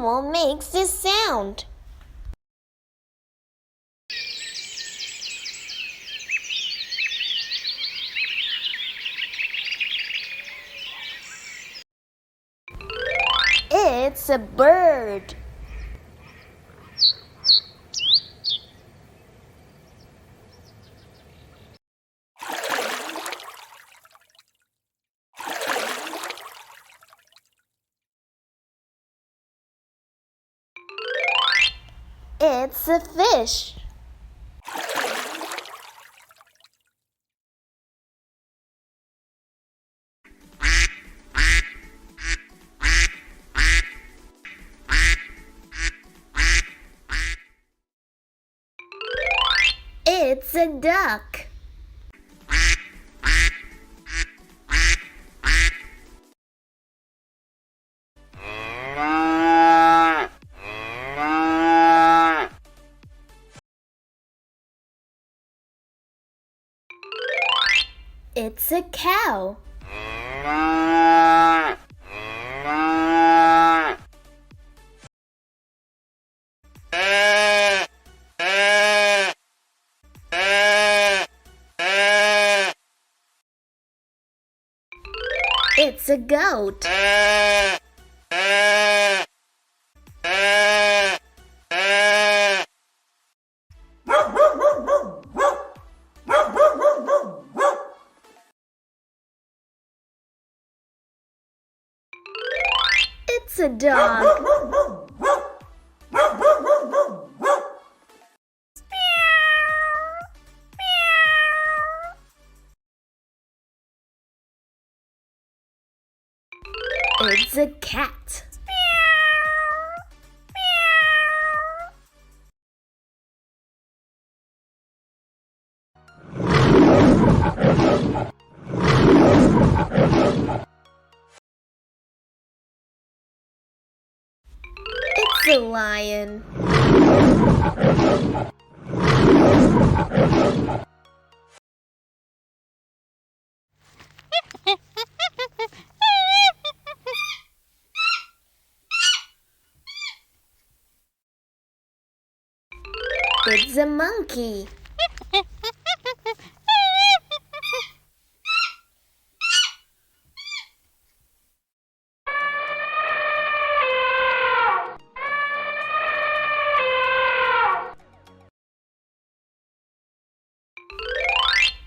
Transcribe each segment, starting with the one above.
animal makes this sound? It's a bird. It's a fish. It's a duck. It's a cow. It's a goat. It's a dog. It's a cat. It's a lion. It's a monkey.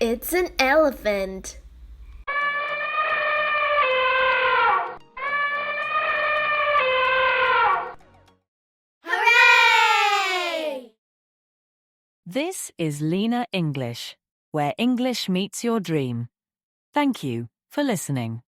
It's an elephant. Hooray! This is Lina English, where English meets your dream. Thank you for listening.